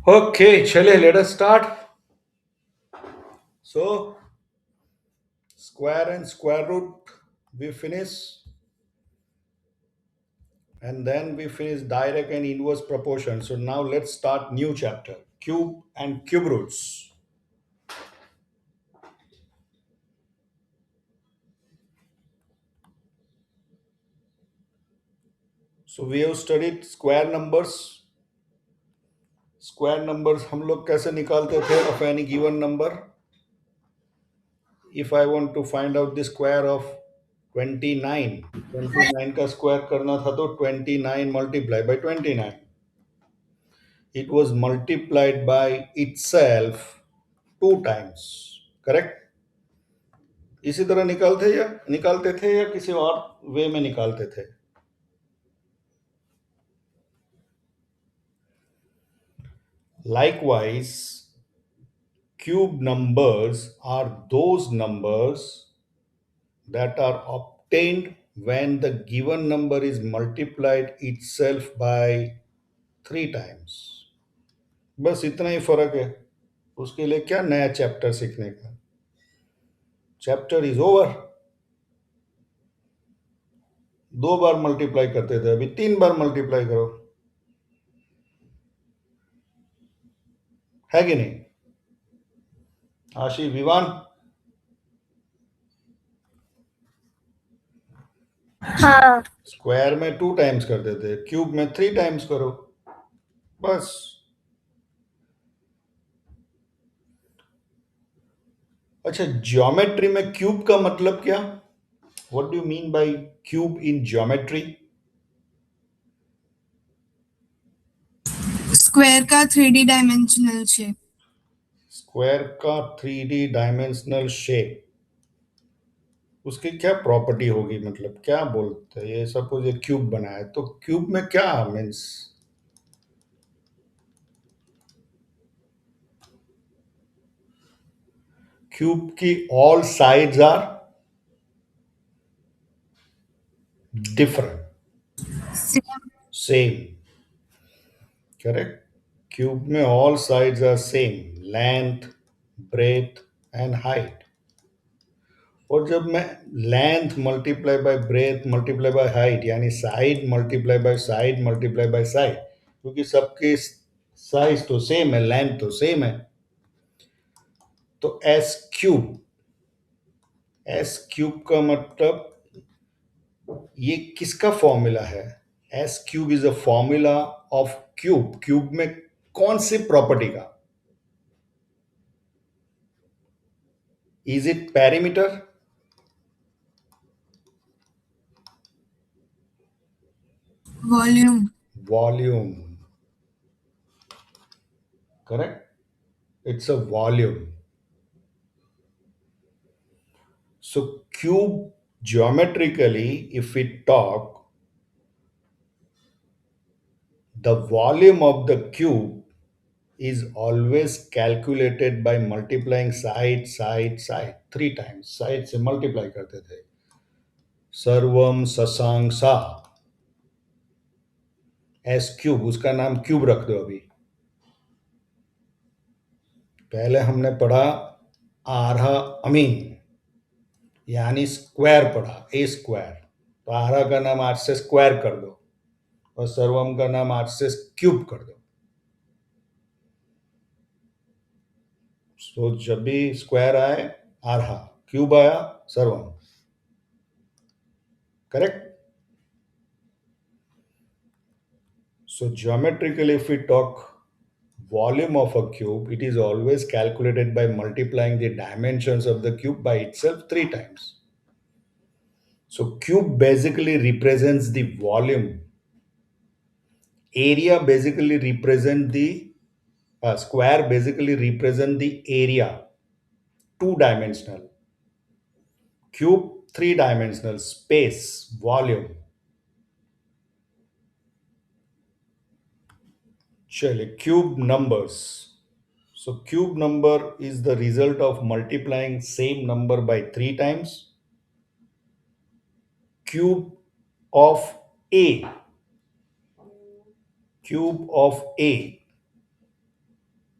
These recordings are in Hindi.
Okay, chale, let us start. So, square and square root, we finish, and then we finish direct and inverse proportion. So now let's start new chapter, cube and cube roots. So we have studied square numbers. Square numbers हम लोग कैसे निकालते थे of any given number? If I want to find out the square of 29, 29 का स्क्वायर करना था तो 29 multiply by 29. It was multiplied by itself two times. Correct? इसी तरह निकालते थे या किसी और वे में निकालते थे? Likewise, cube numbers are those numbers that are obtained when the given number is multiplied itself by three times. बस इतना ही फर्क है. उसके लिए क्या नया चैप्टर सीखने का? Chapter is over. दो बार मल्टीप्लाई करते थे, अभी तीन बार मल्टीप्लाई करो. है कि नहीं? आशी, विवान, हाँ। स्क्वायर में टू टाइम्स करते थे, क्यूब में थ्री टाइम्स करो. बस. अच्छा, ज्योमेट्री में क्यूब का मतलब क्या? What do you mean by cube in geometry? Square का 3D डायमेंशनल शेप। स्क्वायर का थ्री डी डायमेंशनल शेप. उसकी क्या प्रॉपर्टी होगी? मतलब क्या बोलते हैं? ये सपोज ये क्यूब बना है तो क्यूब में क्या मीन्स? क्यूब की all sides are different, same. Correct. Cube में all sides are same, length, breadth and height. और जब मैं length multiply by breadth multiply by height, यानी side multiply by side multiply by side, क्योंकि सबके साइज तो सेम है, लेंथ तो सेम है, तो एस क्यूब का मतलब ये किसका फॉर्मूला है? S cube is a formula of cube. Cube में कौन सी प्रॉपर्टी का? Is it perimeter? Volume. Volume. Correct. It's a volume. So cube, geometrically, if we talk, the volume of the cube is always calculated by multiplying side three times. Side से multiply करते थे. सर्वम ससांग सा. एस क्यूब, उसका नाम क्यूब रख दो. अभी पहले हमने पढ़ा आधा अमीन, यानी स्क्वायर पढ़ा, ए स्क्वायर. तो आधा का नाम आज से स्क्वायर कर दो और सर्वम का नाम आज से क्यूब कर दो. तो जब भी स्क्वायर आए आधा, क्यूब आया सर्वम. Correct. So geometrically, if we talk volume of a cube, it is always calculated by multiplying the dimensions of the cube by itself three times. So cube basically represents the volume. Area basically represent the square basically represent the area, two dimensional. Cube three dimensional, space, volume. Chale, cube numbers. So cube number is the result of multiplying same number by three times. Cube of A. Cube of A.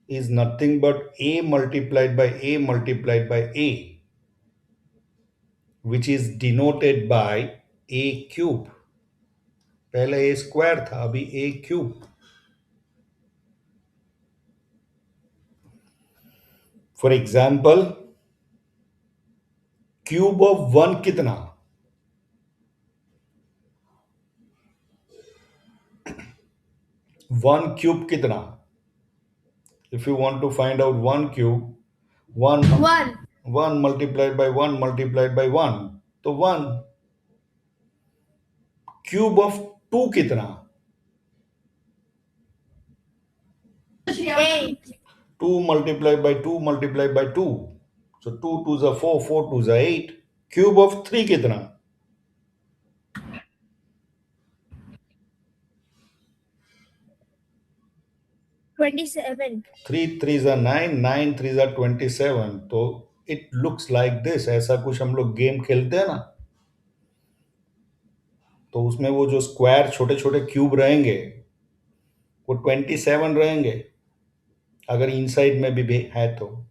is nothing but a multiplied by a multiplied by a, which is denoted by a cube. पहले a square था, अभी a cube. For example, cube of 1 कितना? 1 cube कितना? If you want to find out 1 cube, 1 1 multiplied by 1 multiplied by 1, तो 1. Cube of 2 कितना? 2 multiplied by 2 multiplied by 2. So 2 2s are 4, 4 2s are 8. Cube of 3 कितना? 27. 3 3s are 9, 9 3s are 27. तो it looks like this. ऐसा कुछ हम लोग गेम खेलते हैं ना, तो उसमें वो जो स्क्वायर छोटे छोटे क्यूब रहेंगे वो 27 रहेंगे, अगर इनसाइड में भी है तो.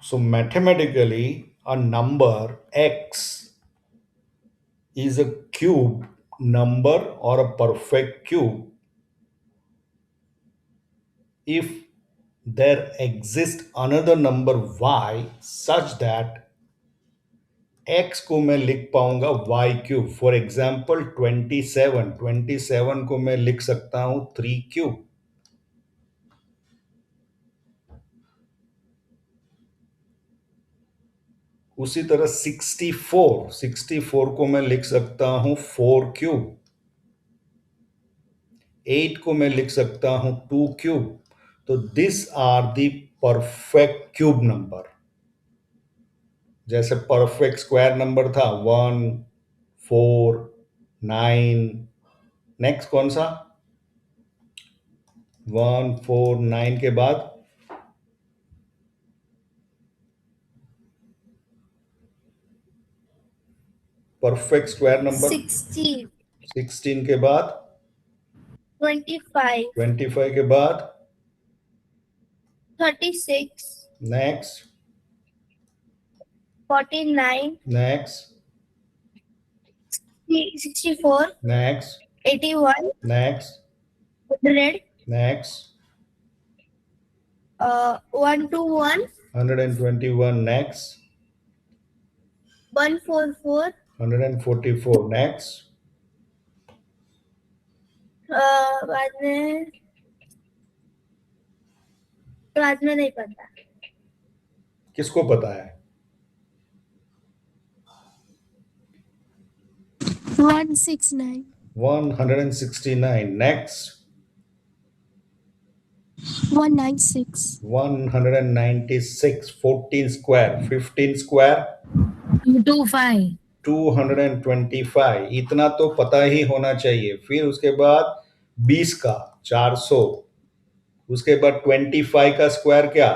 So mathematically, a number x is a cube number or a perfect cube if there exists another number y such that x को मैं लिख पाऊंगा y क्यूब. फॉर एग्जाम्पल 27 को मैं लिख सकता हूं 3 क्यूब. उसी तरह 64 को मैं लिख सकता हूं 4 क्यूब. 8 को मैं लिख सकता हूं 2 क्यूब. तो this are the perfect cube number. जैसे परफेक्ट स्क्वायर नंबर था 1 4 9. नेक्स्ट कौन सा? 1 4 9 के बाद परफेक्ट स्क्वायर नंबर 16 के बाद 25 के बाद 36. Next 49. Next 64. Next 81. Next 100. Next 121. 121 next 144. 144 next. बाद में नहीं पता. किसको पता है? 169. 169 next. 196. 196. 14 square. 15 square. 225. 225. इतना तो पता ही होना चाहिए. फिर उसके बाद 20 का 400. उसके बाद 25 का स्क्वायर क्या?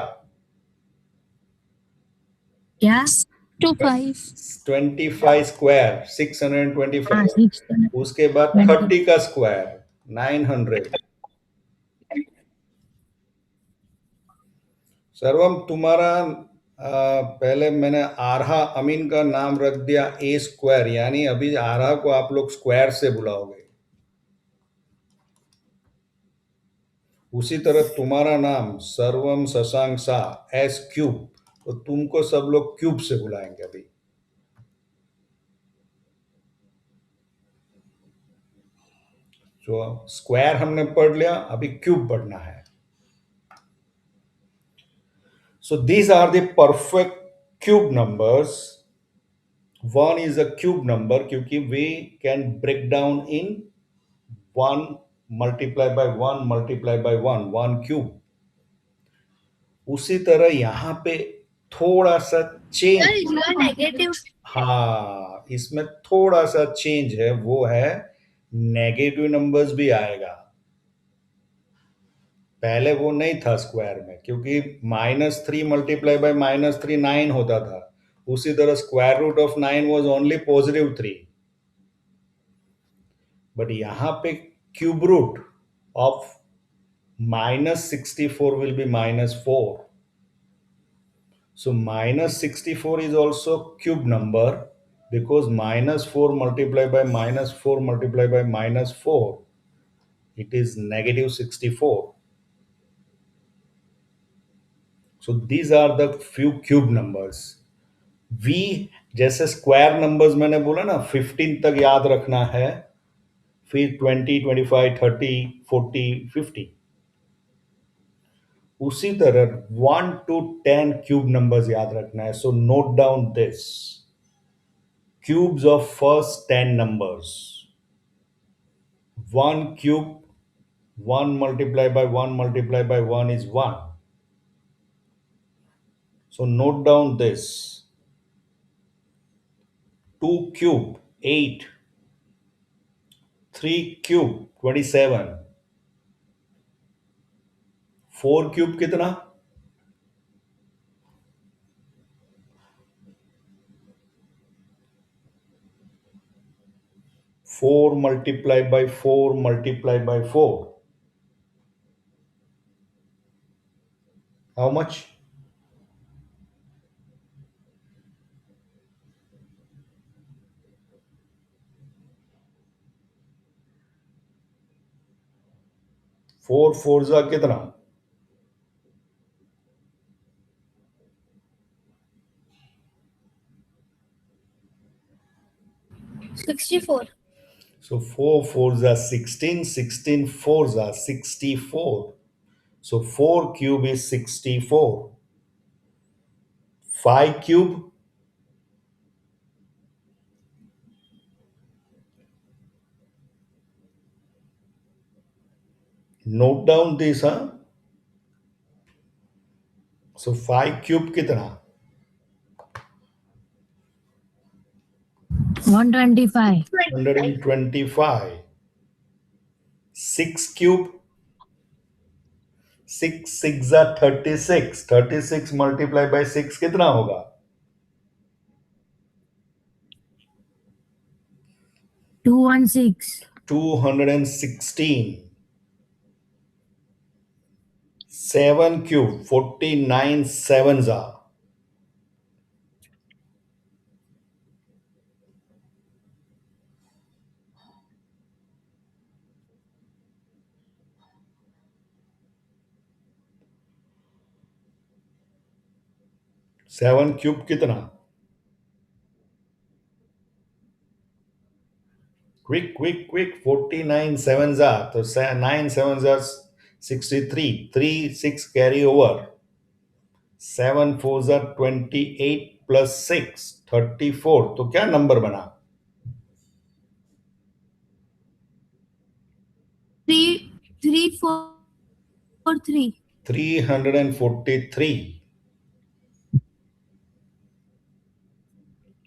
25. 25 स्क्वायर 625. उसके बाद 30 का स्क्वायर 900. सर्वम तुम्हारा पहले मैंने आरहा अमीन का नाम रख दिया ए स्क्वायर, यानी अभी आरहा को आप लोग स्क्वायर से बुलाओगे. उसी तरह तुम्हारा नाम सर्वम शशांक सा एस क्यूब, तो तुमको सब लोग क्यूब से बुलाएंगे. अभी जो स्क्वायर हमने पढ़ लिया, अभी क्यूब पढ़ना है. So these are the perfect cube numbers. 1 is a cube number क्योंकि we can break down in 1 multiply by 1 multiply by 1 cube. उसी तरह यहाँ पे थोड़ा सा चेंज. नेगेटिव. हाँ, इसमें थोड़ा सा चेंज है, वो है नेगेटिव नंबर्स भी आएगा. पहले वो नहीं था स्क्वायर में, क्योंकि -3 मल्टीप्लाई बाय -3 9 होता था. उसी तरह square root of 9 was only +3. But यहाँ पे cube root of minus 64 will be minus 4. So minus 64 is also cube number because minus 4 multiplied by minus 4 multiplied by minus 4, it is negative 64. So these are the few cube numbers. V जैसे स्क्वायर नंबर्स मैंने बोला ना 15 तक याद रखना है, फिर 20, 25, 30, 40, 50, उसी तरह 1 to 10 क्यूब नंबर्स याद रखना है. So note down this cubes of first 10 numbers. 1 cube, 1 multiplied by 1 multiplied by 1 is 1. So note down this. 2 cube, 8. 3 cube, 27. 4 cube कितना? 4 multiplied by 4 multiplied by 4. How much? 4 fours are कितना? 64. So 4 fours are 16, 16 fours are 64. So 4 cube is 64. 5 cube, note down this, huh? So 5 cube कितना? 125. 125. 6 cube, 6 6 are 36. 36 multiplied by 6 कितना होगा? 216. 216. 7 cube, 49 sevens are. 7 cube कितना? Quick, quick, quick. 49 sevens are. So 9 sevens are 63. 3 6 carry over. 7 fours are 28 plus 6 34. तो क्या नंबर बना? 343. 343.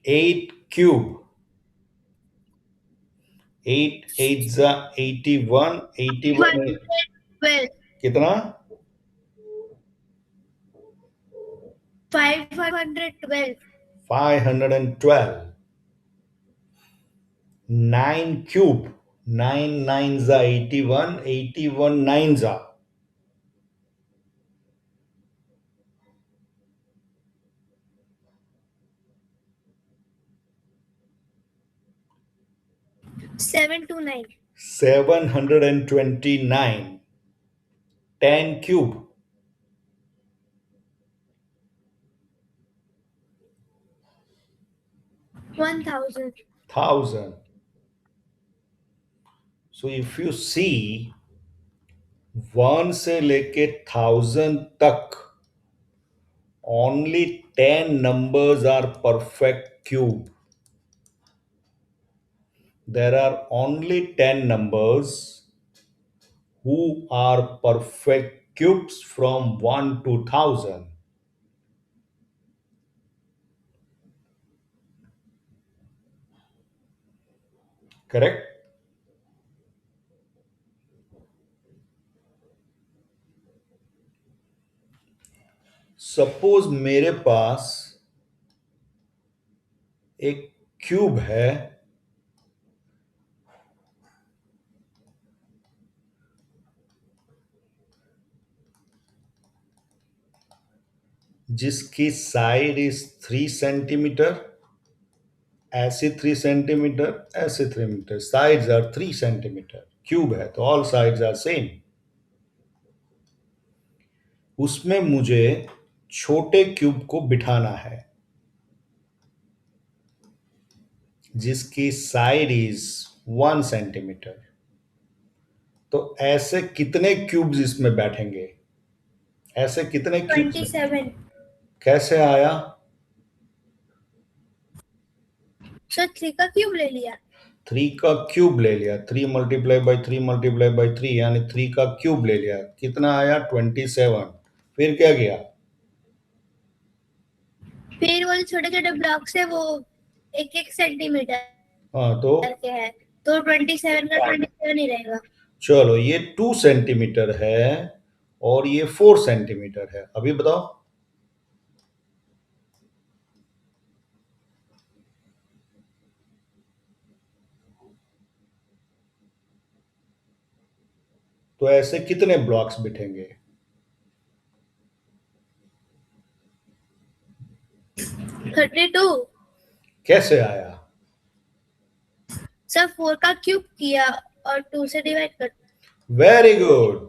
8 cube. 8 8 are 81. 81 12. कितना? 512. 512. 9 cube. 9 nines are 81. 81 nines are. 729. 729. 10 cube. 1000. 1000. So if you see 1 से लेके 1000 तक only 10 numbers are perfect cube. There are only 10 numbers who are perfect cubes from 1 to 1000. Correct? Suppose मेरे पास एक क्यूब है जिसकी साइड इज 3 सेंटीमीटर, ऐसे 3 सेंटीमीटर, ऐसे 3 metre, sides are 3 centimetre, cube है तो ऑल साइड्स आर सेम। उसमें मुझे छोटे क्यूब को बिठाना है जिसकी साइड इज 1 सेंटीमीटर। तो ऐसे कितने क्यूब्स इसमें बैठेंगे? ऐसे कितने क्यूब्स? 27. कैसे आया? सर 3 का क्यूब ले लिया। 3 का क्यूब ले लिया, 3 × 3 × 3 यानी 3 का क्यूब ले लिया। कितना आया? 27। फिर क्या किया? फिर वो छोटे छोटे ब्लॉक्स है वो 1-1 सेंटीमीटर हाँ तो के है, तो 27 का 27 ही रहेगा। चलो, ये 2 सेंटीमीटर है और ये 4 सेंटीमीटर है। अभी बताओ। तो ऐसे कितने ब्लॉक्स बिठेंगे? 32। कैसे आया? सर 4 का क्यूब किया और 2 से डिवाइड कर। Very good.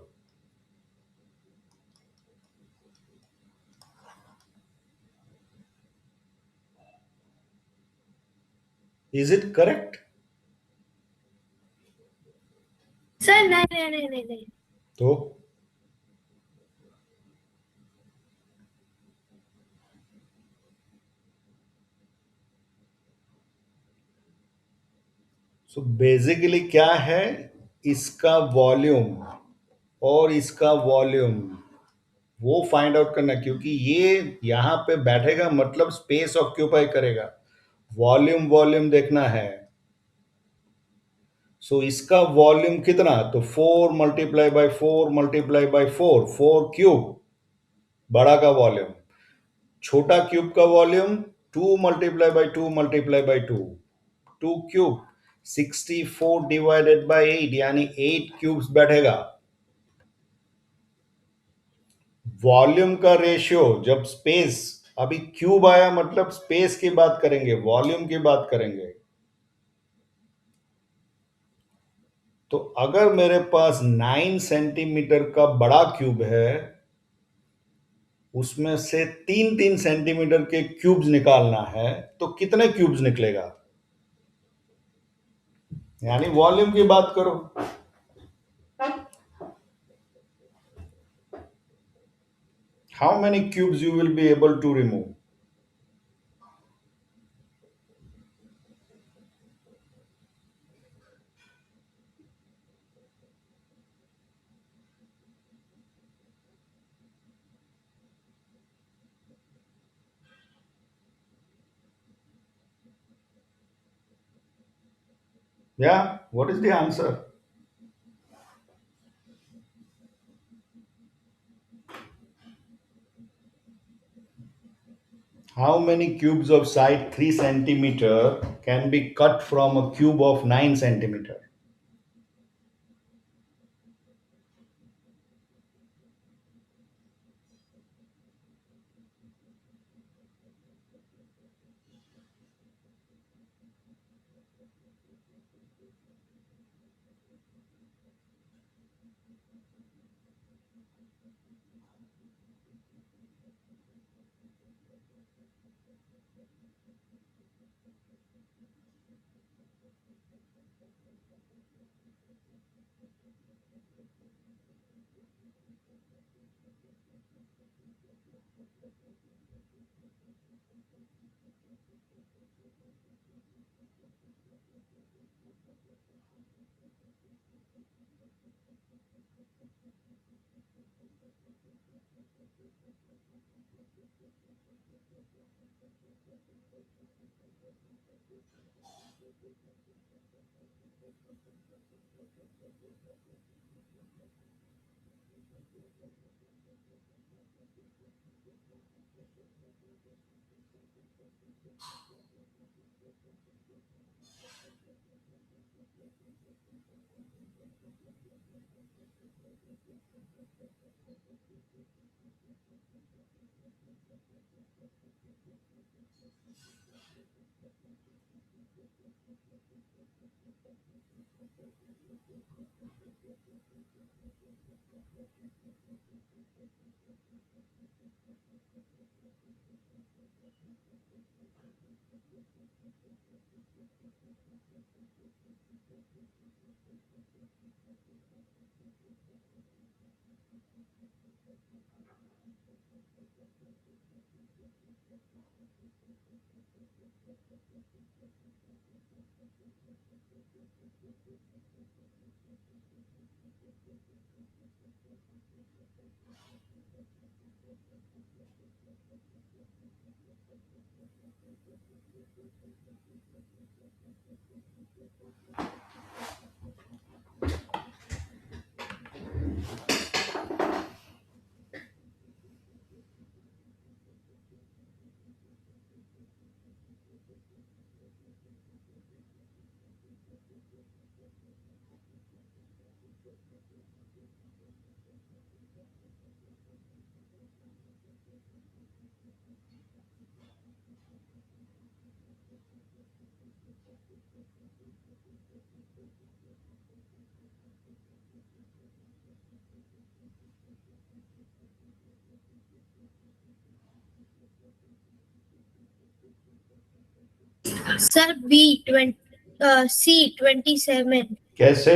Is it correct? Sir नहीं नहीं नहीं नहीं नहीं। तो सो बेसिकली क्या है, इसका वॉल्यूम और इसका वॉल्यूम वो फाइंड आउट करना, क्योंकि ये यहां पे बैठेगा मतलब स्पेस ऑक्यूपाई करेगा। वॉल्यूम वॉल्यूम देखना है। सो इसका वॉल्यूम कितना? तो 4 × 4 × 4 4 क्यूब बड़ा का वॉल्यूम। छोटा क्यूब का वॉल्यूम 2 × 2 × 2 2 क्यूब 64 ÷ 8 यानी 8 क्यूब्स बैठेगा। वॉल्यूम का रेशियो जब स्पेस, अभी क्यूब आया मतलब स्पेस की बात करेंगे, वॉल्यूम की बात करेंगे। तो अगर मेरे पास 9 सेंटीमीटर का बड़ा क्यूब है, उसमें से 3 3 सेंटीमीटर के क्यूब्स निकालना है, तो कितने क्यूब्स निकलेगा? यानी वॉल्यूम की बात करो। How many cubes you will be able to remove? Yeah, what is the answer? How many cubes of side 3 centimeter can be cut from a cube of 9 centimeter? Sir C 27। कैसे?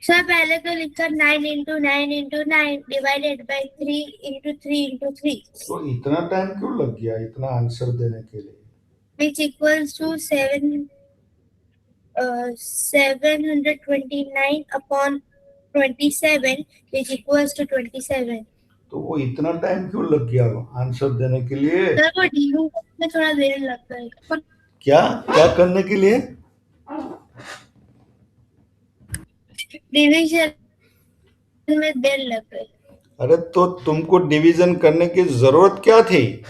सर पहले तो लिखा 9 × 9 × 9 डिवाइडेड बाई 3 × 3 × 3 तो इतना टाइम क्यों लग गया इतना आंसर देने के लिए? which equals to 729 upon 27 which equals to 27। तो वो इतना टाइम क्यों लग गया आंसर देने के लिए? सर वो डिविजन में थोड़ा देर लगता है। क्या क्या करने के लिए? डिविजन में देर लग गई। अरे तो तुमको डिवीजन करने की जरूरत क्या थी?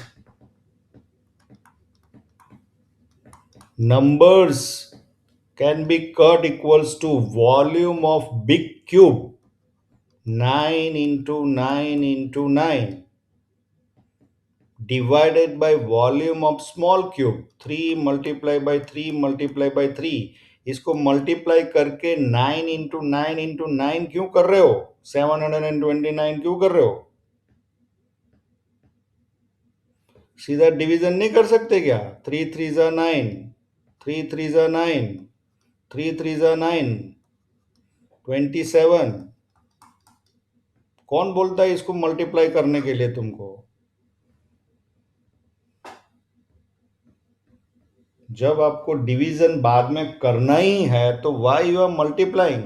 Numbers can be cut equals to volume of big cube 9 into 9 into 9 divided by volume of small cube 3 multiply by 3 multiply by 3। इसको मल्टीप्लाई करके 9 इंटू 9 इंटू 9 क्यों कर रहे हो? 729 क्यों कर रहे हो? सीधा डिवीजन नहीं कर सकते क्या? 3 3 9, 3 3 9, 3 3 9, 27। कौन बोलता है इसको मल्टीप्लाई करने के लिए तुमको? जब आपको डिवीजन बाद में करना ही है तो why you are multiplying?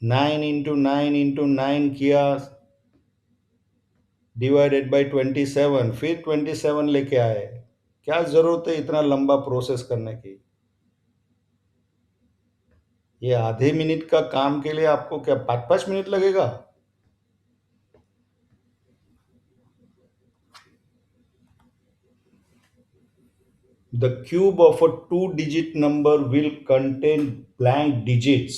9 into 9 into 9 किया डिवाइडेड बाई 27, फिर 27 लेके आए। क्या जरूरत है इतना लंबा प्रोसेस करने की? ये आधे मिनट का काम के लिए आपको क्या 5 5 मिनट लगेगा? The cube of a two-digit number will contain blank digits.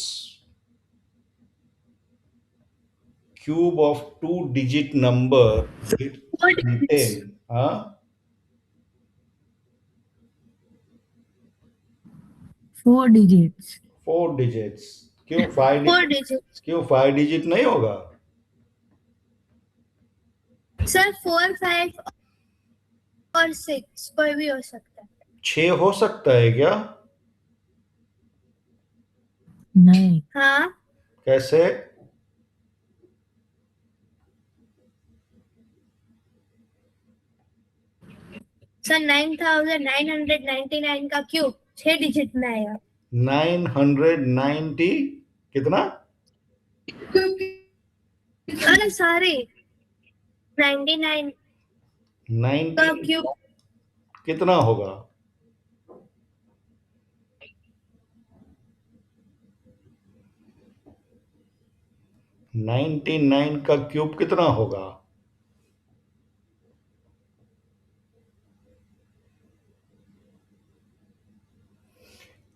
Cube of two-digit number will contain, huh? 4 digits. 4 digits। क्यों 5 4 digit? digits। क्यों 5 digit नहीं होगा? सर 4 5 और 6 कोई भी हो सकता है। 6 हो सकता है क्या? नहीं। हाँ कैसे? सर 9999 का क्यूब 6 डिजिट में आएगा। 990 कितना? अरे सॉरी 99 का 90 क्यूब कितना होगा? 99 का क्यूब कितना होगा?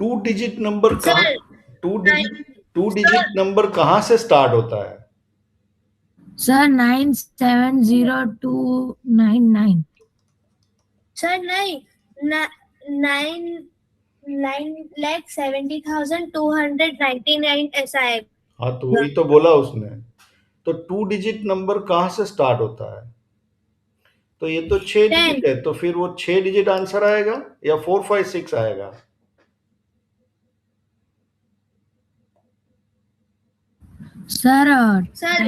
टू डिजिट नंबर कहाँ? सर टू डिजिट नंबर कहाँ से स्टार्ट होता है? सर 970299। सर नहीं 9,70,299 ऐसा है। हाँ तो वही तो बोला उसने। तो टू डिजिट नंबर कहाँ से स्टार्ट होता है? तो ये तो 6 डिजिट है, तो फिर वो 6 डिजिट आंसर आएगा या 4 5 6 आएगा? सर सर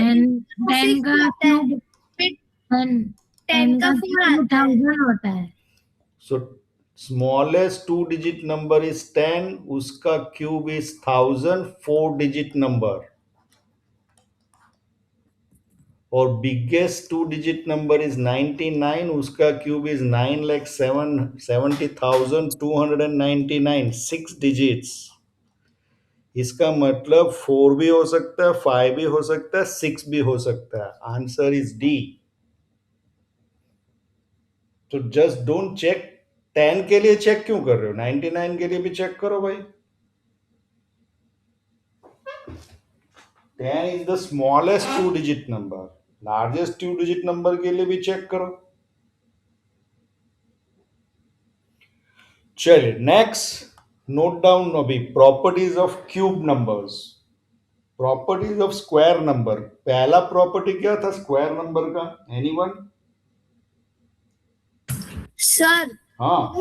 10 का क्यूब 10 का क्यूब 1000 होता है। सो smallest two digit number is 10, उसका क्यूब इज 1000 4 डिजिट नंबर। और biggest two digit number is 99, उसका क्यूब इज 9,70,299 6 डिजिट्स। इसका मतलब 4 भी हो सकता है, 5 भी हो सकता है, 6 भी हो सकता है। Answer is D. तो जस्ट डोंट चेक 10 के लिए चेक क्यों कर रहे हो? 99 के लिए भी चेक करो भाई। 10 is the smallest two digit number. Largest two digit number के लिए भी चेक करो। चलिए नेक्स्ट, नोट डाउन अभी properties of cube numbers, properties of square number. पहला प्रॉपर्टी क्या था स्क्वायर नंबर का? एनीवन? सर हाँ,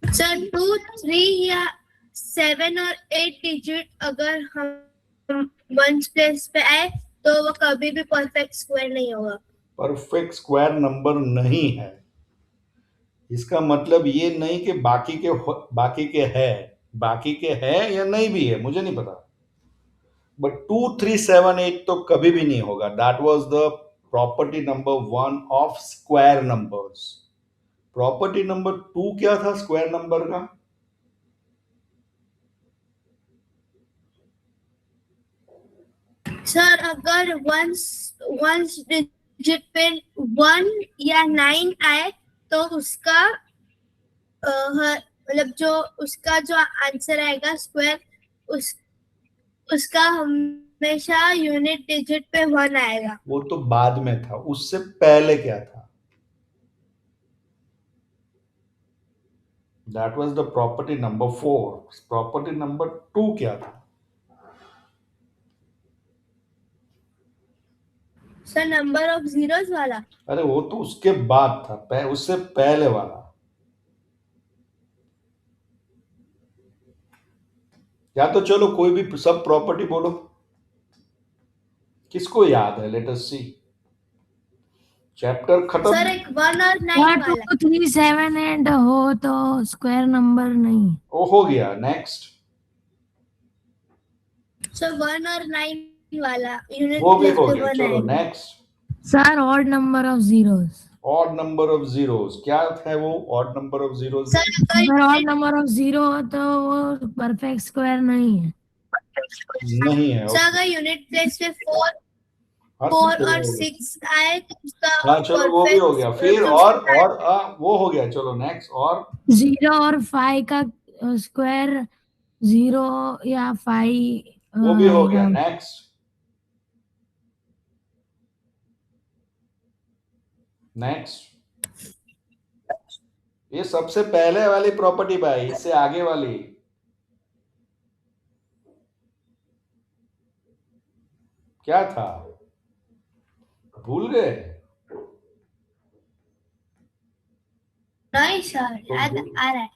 सर 2, 3 या 7 और 8 डिजिट अगर हम वंस प्लेस पे आए तो वो कभी भी परफेक्ट स्क्वायर नहीं होगा। परफेक्ट स्क्वायर नंबर नहीं है। इसका मतलब ये नहीं कि बाकी के है या नहीं भी है, मुझे नहीं पता। बट 2, 3, 7, 8 तो कभी भी नहीं होगा। That was the property number 1 of square numbers. Property number 2 क्या था स्क्वायर नंबर का? सर अगर वंस डिजिट पे 1 या 9 आए तो उसका मतलब जो उसका जो आंसर आएगा स्क्वायर उसका हमेशा यूनिट डिजिट पे 1 आएगा। वो तो बाद में था, उससे पहले क्या था? That was the property number 4। Property number 2 क्या था? सर नंबर ऑफ जीरोस वाला। अरे वो तो उसके बाद था, उससे पहले वाला। या तो चलो कोई भी सब प्रॉपर्टी बोलो, किसको याद है? लेट अस सी। चैप्टर खत्म। सर एक 1 और 9 क्या वाला। 2, 3, 7, 8 हो तो स्क्वायर नंबर नहीं? वो हो गया। नेक्स्ट। सर 1 और 9 वाला यूनिट वो भी प्लेस हो पे गया। 1 चलो आएगा। Next. Sir odd number of zeros. Odd number of zeros क्या है? वो odd number of zeros sir अगर ऑड नंबर ऑफ जीरो हो तो वो परफेक्ट स्क्वायर नहीं है। नहीं है। सर अगर यूनिट प्लेस पे 4 हाँ, 4 तो और 6 आए तो उसका हाँ चलो वो भी हो गया। फिर तो और वो हो गया। चलो नेक्स्ट। और 0 और 5 का स्क्वायर 0 या 5 वो भी हो गया। आएगा। नेक्स्ट। नेक्स्ट। ये सबसे पहले वाली प्रॉपर्टी भाई, इससे आगे वाली क्या था? भूल गए? नहीं सर तो याद भूल- आ रहा है।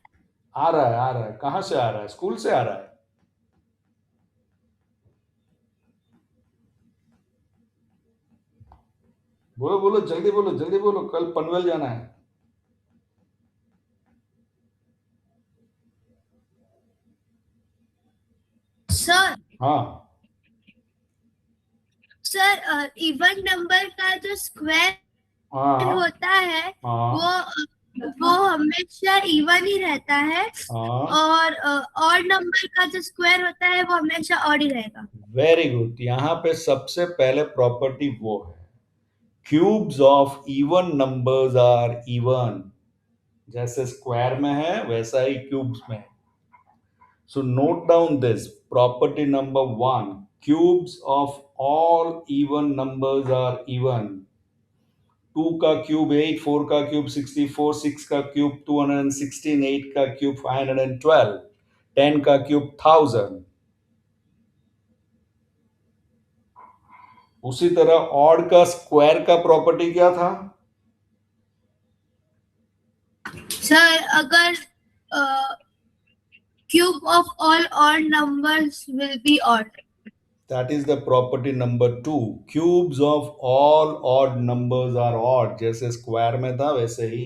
आ रहा है। कहाँ से आ रहा है? स्कूल से आ रहा है? बोलो बोलो, जल्दी बोलो, जल्दी बोलो, कल पनवेल जाना है। सर हाँ सर इवन नंबर का जो स्क्वायर हाँ होता है हाँ वो हमेशा इवन ही रहता है हाँ। और ऑड नंबर का जो स्क्वायर होता है वो हमेशा ऑड ही रहेगा। Very good. यहाँ पे सबसे पहले प्रॉपर्टी वो है, cubes of even numbers are even. जैसे स्क्वायर में है वैसा ही क्यूब्स में है। So note down this property number 1. Cubes of all even numbers are even. 2 का क्यूब 8, 4 का क्यूब 64, 6 का क्यूब 216, 8 का क्यूब 512, 10 का क्यूब 1000। उसी तरह ऑड का स्क्वायर का प्रॉपर्टी क्या था? सर अगर cube of all odd numbers will be odd. That is the property number 2. Cubes of all odd numbers are odd. जैसे स्क्वायर में था वैसे ही।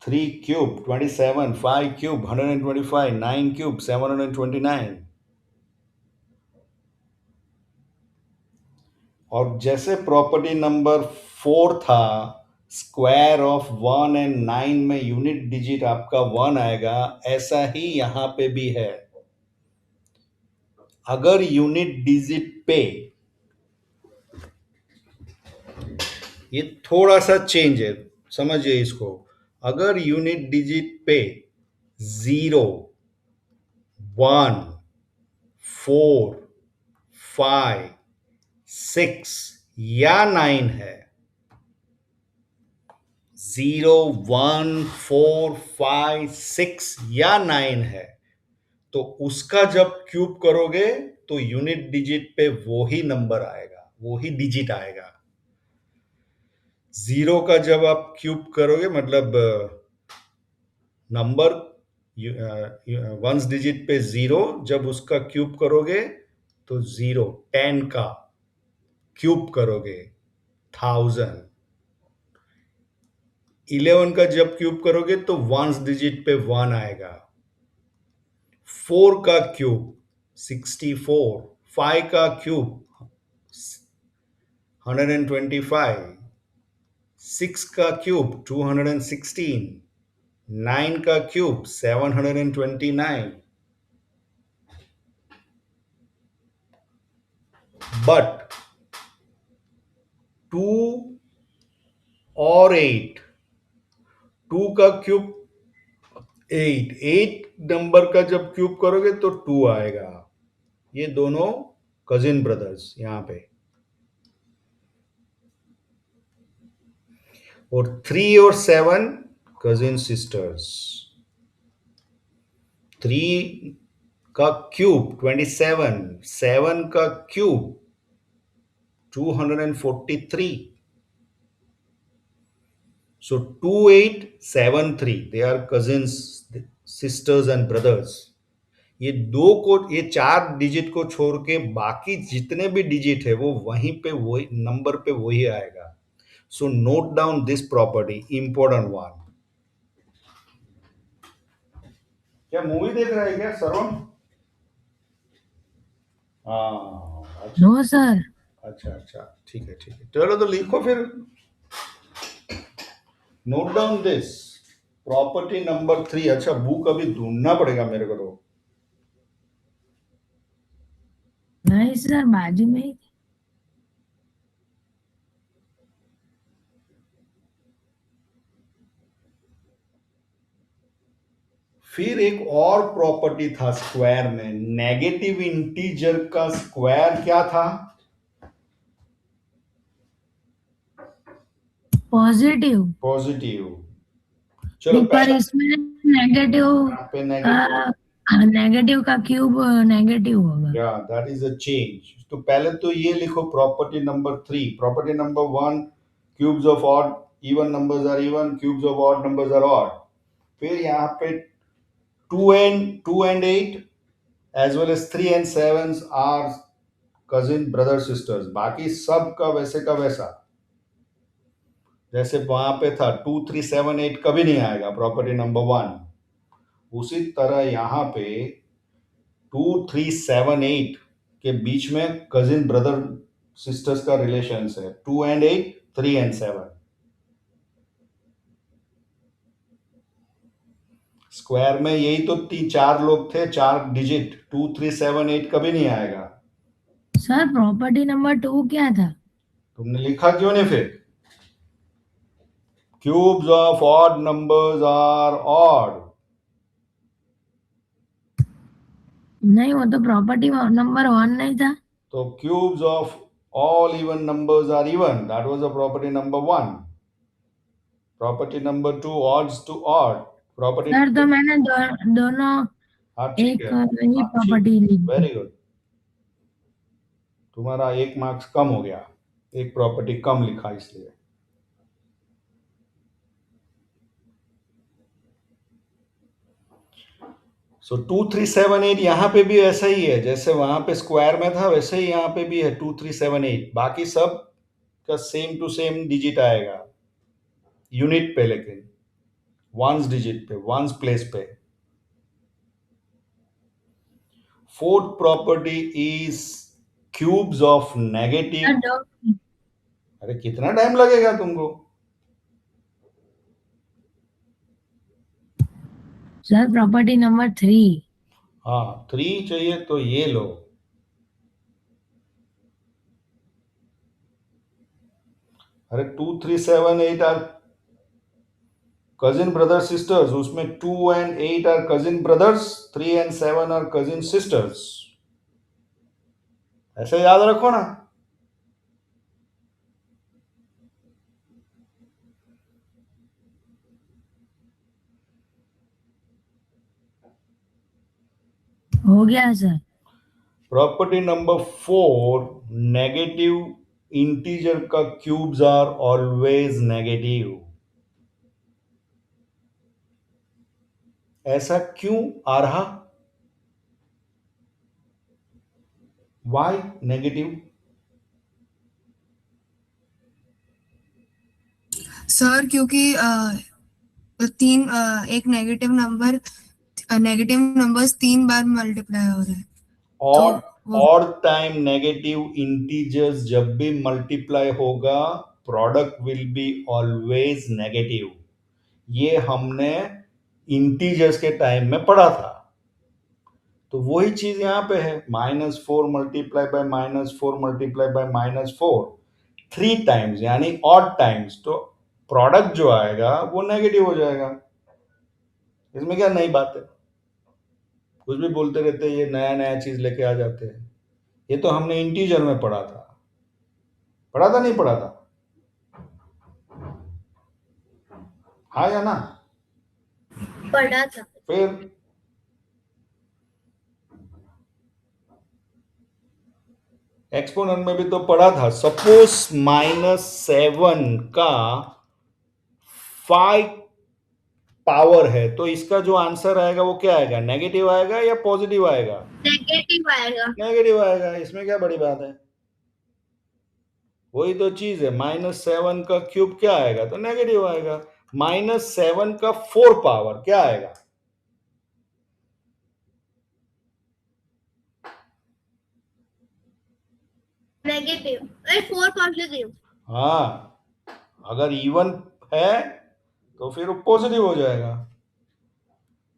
3 cube 27, 5 cube 125, 9 cube 729। और जैसे प्रॉपर्टी नंबर 4 था, स्क्वायर ऑफ 1 एंड 9 में यूनिट डिजिट आपका 1 आएगा, ऐसा ही यहां पे भी है। अगर यूनिट डिजिट पे ये थोड़ा सा चेंज है, समझिए इसको। अगर यूनिट डिजिट पे 0, 1, 4, 5, 6 या 9 है, 0, 1, 4, 5, 6 या 9 है, तो उसका जब क्यूब करोगे तो यूनिट डिजिट पे वो ही नंबर आएगा, वो ही डिजिट आएगा। 0 का जब आप क्यूब करोगे मतलब नंबर वंस डिजिट पे 0, जब उसका क्यूब करोगे तो 0, 10 का क्यूब करोगे 1000, 11 का जब क्यूब करोगे तो वंस डिजिट पे 1 आएगा, 4 का क्यूब 64, 5 का क्यूब 125, 6 का क्यूब 216, 9 का क्यूब 729, बट 2 और 8, 2 का क्यूब 8, 8 नंबर का जब क्यूब करोगे तो 2 आएगा। ये दोनों कजिन ब्रदर्स यहां पे। और 3 और 7 कजिन सिस्टर्स। 3 का क्यूब 27, 7 का cube 243. So 2873, they are cousins, sisters and brothers. ये 4 डिजिट को छोड़ के बाकी जितने भी डिजिट है वो वहीं पे वही नंबर पे वही आएगा। So note down this property, important one. क्या मूवी देख रहा है क्या सरवण? हाँ अच्छा नो सर। अच्छा अच्छा, ठीक है ठीक है, चलो तो लिखो फिर। Note down this property number 3। अच्छा, बुक अभी ढूंढना पड़ेगा मेरे को तो। नहीं सर, बाजू में ही थी। फिर एक और प्रॉपर्टी था स्क्वायर में, नेगेटिव इंटीजर का स्क्वायर क्या था? पॉजिटिव। पॉजिटिव। चलो पर पहले इसमें नेगेटिव यहाँ पे नेगेटिव, का नेगेटिव का क्यूब नेगेटिव होगा। या दैट इज अ चेंज। तो पहले तो ये लिखो property number 3। Property number 1, cubes of odd even numbers are even, cubes of odd numbers are odd. फिर यहाँ पे 2 and 8 as well as 3 and 7 are cousin brother sisters। बाकी सब का वैसे का वैसा, जैसे वहां पे था 2, 3, 7, 8 कभी नहीं आएगा प्रॉपर्टी नंबर 1, उसी तरह यहाँ पे 2, 3, 7, 8 के बीच में कजिन ब्रदर सिस्टर्स का रिलेशन है, 2 and 8, 3 and 7। स्क्वायर में यही तो 4 लोग थे, 4 डिजिट, 2, 3, 7, 8 कभी नहीं आएगा। सर प्रॉपर्टी नंबर 2 क्या था? तुमने लिखा क्यों नहीं फिर? Cubes of odd numbers are odd. नहीं, वो तो प्रॉपर्टी नंबर 1 नहीं था। तो cubes of all even numbers are even, that was a property number 1। Property number 2, odds to odd. Property sir तो नंबर, मैंने दोनों हाँ ठीक एक है, ही हाँ ठीक, प्रॉपर्टी लिखी। Very good. तुम्हारा 1 मार्क्स कम हो गया, एक प्रॉपर्टी कम लिखा इसलिए। सो 2, 3, 7, 8 यहाँ पे भी ऐसा ही है, जैसे वहां पे स्क्वायर में था वैसे ही यहाँ पे भी है 2, 3, 7, 8। बाकी सब का सेम टू सेम डिजिट आएगा यूनिट पे, लेकिन वंस डिजिट पे, वंस प्लेस पे। Fourth property is cubes of negative. Sir अरे कितना टाइम लगेगा तुमको? Sir property number 3। हाँ 3 चाहिए तो ये लो। अरे 2 3 7 8 आर कजिन ब्रदर सिस्टर्स, उसमें 2 and 8 are cousin brothers, 3 and 7 are cousin sisters. ऐसे याद रखो ना। हो गया sir. Property number 4, negative integer का क्यूब्स आर ऑलवेज नेगेटिव। ऐसा क्यों आ रहा? Y negative? सर क्योंकि एक नेगेटिव नंबर्स 3 बार मल्टीप्लाई हो रहे हैं। और वो- ऑड टाइम नेगेटिव इंटीजर्स जब भी मल्टीप्लाई होगा, product will be always negative. ये हमने इंटीजर्स के टाइम में पढ़ा था। तो वही चीज यहां पे है, -4 multiply by -4 multiply by -4 3 times, यानी ऑड टाइम्स, तो प्रोडक्ट जो आएगा वो नेगेटिव हो जाएगा। इसमें क्या नई बात है? कुछ भी बोलते रहते हैं, ये नया नया चीज लेके आ जाते हैं। ये तो हमने इंटीजर में पढ़ा था। पढ़ा था नहीं पढ़ा था? हाँ या ना? पढ़ा था। फिर एक्सपोनेंट में भी तो पढ़ा था। सपोज -7 का 5 पावर है, तो इसका जो आंसर आएगा वो क्या आएगा? नेगेटिव आएगा या पॉजिटिव आएगा? नेगेटिव आएगा। नेगेटिव आएगा। इसमें क्या बड़ी बात है? वही तो चीज है। -7 का क्यूब क्या आएगा? तो नेगेटिव आएगा। -7 का 4 पावर क्या आएगा? नेगेटिव। 4 पॉजिटिव। हाँ, अगर इवन है तो फिर पॉजिटिव हो जाएगा।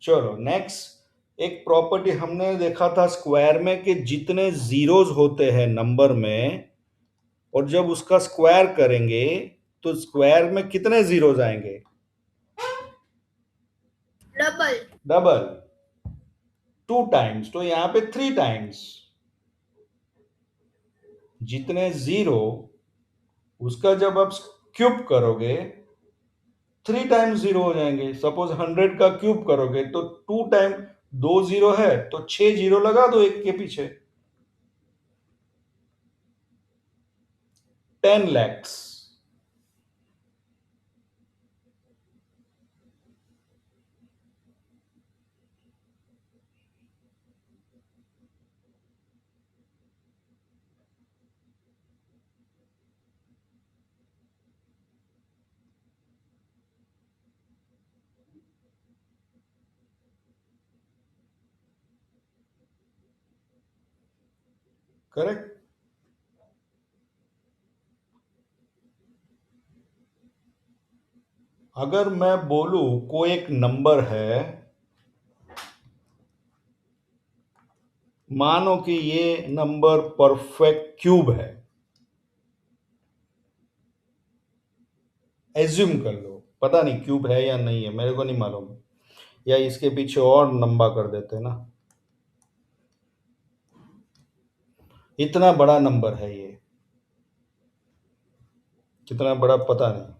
चलो नेक्स्ट, एक प्रॉपर्टी हमने देखा था स्क्वायर में कि जितने जीरोस होते हैं नंबर में, और जब उसका स्क्वायर करेंगे तो स्क्वायर में कितने जीरोस आएंगे? डबल। डबल। 2 टाइम्स, तो यहां पे 3 टाइम्स। जितने जीरो, उसका जब आप क्यूब करोगे 3 टाइम्स जीरो हो जाएंगे। सपोज 100 का क्यूब करोगे तो 2 टाइम 2 जीरो है तो 6 जीरो लगा दो एक के पीछे। 10 lakhs। करेक्ट। अगर मैं बोलूं कोई एक नंबर है, मानो कि ये नंबर परफेक्ट क्यूब है, एज्यूम कर लो, पता नहीं क्यूब है या नहीं है, मेरे को नहीं मालूम, या इसके पीछे और लंबा कर देते ना। इतना बड़ा नंबर है ये, कितना बड़ा पता नहीं।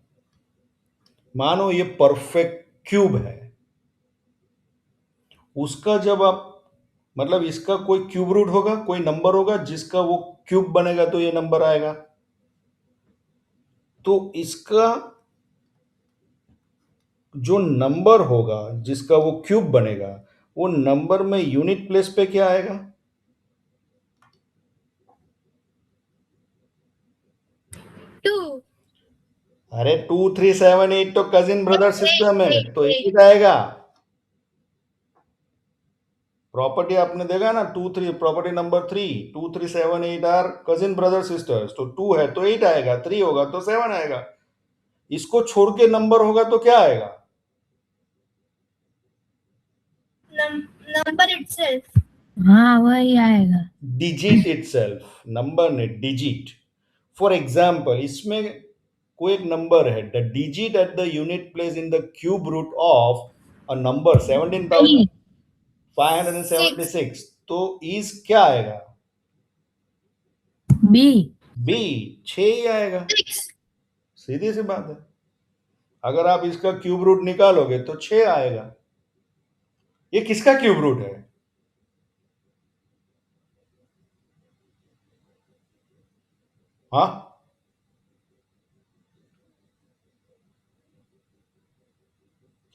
मानो ये परफेक्ट क्यूब है, उसका जब आप, मतलब इसका कोई क्यूब रूट होगा, कोई नंबर होगा जिसका वो क्यूब बनेगा तो ये नंबर आएगा। तो इसका जो नंबर होगा जिसका वो क्यूब बनेगा, वो नंबर में यूनिट प्लेस पे क्या आएगा? 2। अरे 2 3 7 8 तो कजिन ब्रदर सिस्टम है, तो 8 8 आएगा। प्रॉपर्टी आपने देखा ना, 2 3, property number 3, 2 3 7 8 are cousin brother sisters, तो 2 है तो 8 आएगा, 3 होगा तो 7 आएगा। इसको छोड़ के नंबर होगा तो क्या आएगा? Number itself. हाँ वही आएगा। डिजिट इटसेल्फ, नंबर ने डिजिट। फॉर एग्जाम्पल, इसमें कोई एक नंबर है, the digit at the unit place in the cube root of a number 17,576, तो इज क्या आएगा? बी। बी, 6 ही आएगा। 6. सीधी सी बात है, अगर आप इसका क्यूब रूट निकालोगे तो 6 आएगा। ये किसका क्यूब रूट है? हाँ,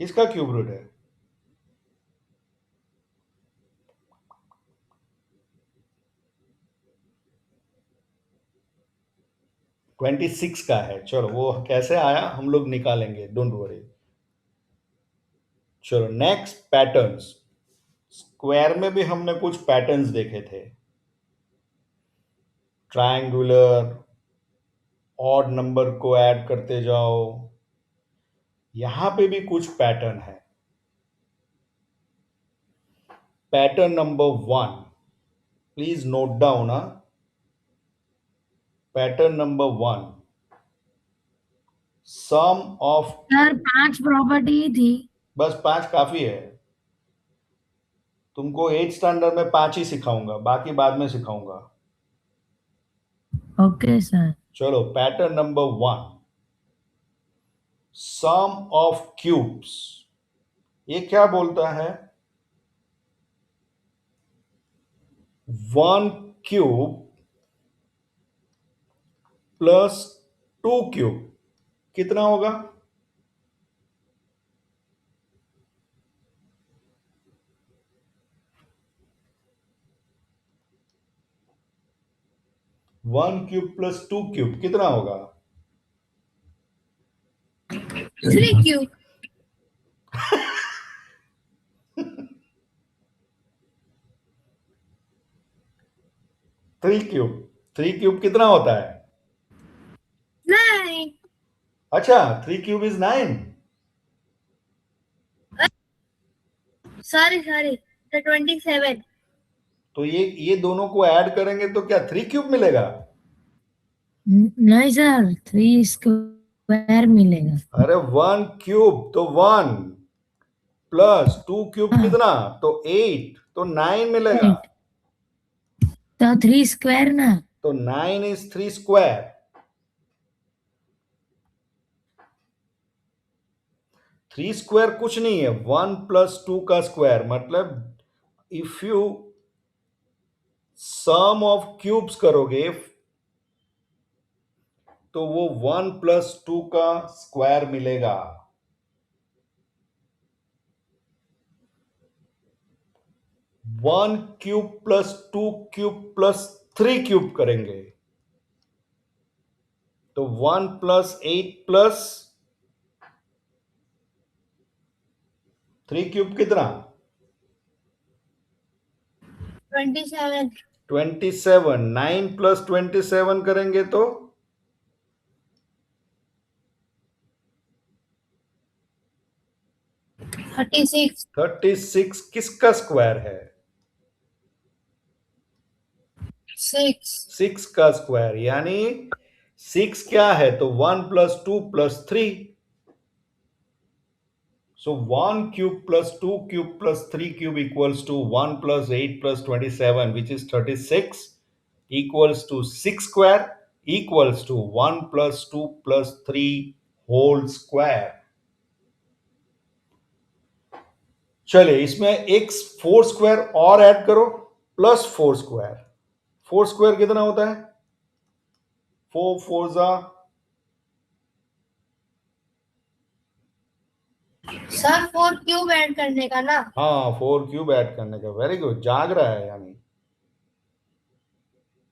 किसका क्यूब रूट है? ट्वेंटी सिक्स का है। चलो वो कैसे आया हम लोग निकालेंगे, डोंट वरी। चलो नेक्स्ट, पैटर्न्स। स्क्वायर में भी हमने कुछ पैटर्न्स देखे थे, ट्रायंगुलर, ऑड नंबर को ऐड करते जाओ। यहां पे भी कुछ पैटर्न है। Pattern number 1, please note down. Pattern number 1, sum of, sir 5 property थी। बस 5 काफी है। तुमको 8 स्टैंडर्ड में 5 ही सिखाऊंगा, बाकी बाद में सिखाऊंगा। Okay sir. चलो pattern number 1, sum of cubes. ये क्या बोलता है? 1 क्यूब प्लस 2 क्यूब कितना होगा? 1 क्यूब प्लस 2 क्यूब कितना होगा? 3 क्यूब। 3 क्यूब। 3 क्यूब कितना होता है? 9. अच्छा, 3 क्यूब इज 9। Sorry, the 27. तो ये दोनों को ऐड करेंगे तो क्या 3 क्यूब मिलेगा? नहीं सर, 3 स्क्वायर मिलेगा। अरे 1 क्यूब तो 1 प्लस 2 क्यूब हाँ। कितना? तो 8, तो 9 मिलेगा। 8 तो 3 स्क्वायर ना। तो 9 इज 3 स्क्वायर। 3 स्क्वायर कुछ नहीं है, 1 प्लस 2 का स्क्वायर। मतलब if you sum of cubes करोगे तो वो 1 प्लस 2 का स्क्वायर मिलेगा। 1 cube plus 2 cube plus 3 cube करेंगे तो 1 प्लस 8 प्लस 3 क्यूब कितना? 27. 27। 9 प्लस 27 करेंगे तो 36. 36 किसका स्क्वायर है? 6. 6 का स्क्वायर। यानी 6 क्या है? तो 1 plus 2 plus 3। So 1 cube plus 2 cube plus 3 cube equals to 1 plus 8 plus 27, which is 36, equals to 6 square, equals to 1 plus 2 plus 3 whole square. चलिए इसमें एक 4 स्क्वायर और ऐड करो, प्लस 4 स्क्वायर। 4 स्क्वायर कितना होता है? 4 4 जा सर 4 क्यूब ऐड करने का ना। हाँ, 4 क्यूब ऐड करने का। वेरी गुड, जाग रहा है यानी।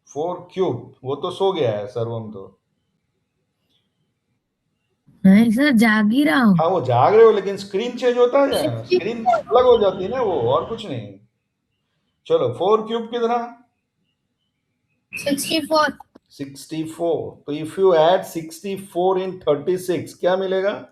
4 क्यूब, वो तो सो गया है सर्वम तो। नहीं सर, जाग ही रहा हूँ। हाँ वो जाग रहे हो, लेकिन स्क्रीन चेंज होता है या स्क्रीन अलग हो जाती है ना, वो और कुछ नहीं। चलो 4 क्यूब कितना? 64. 64। तो इफ यू ऐड 64 इन 36 क्या मिलेगा?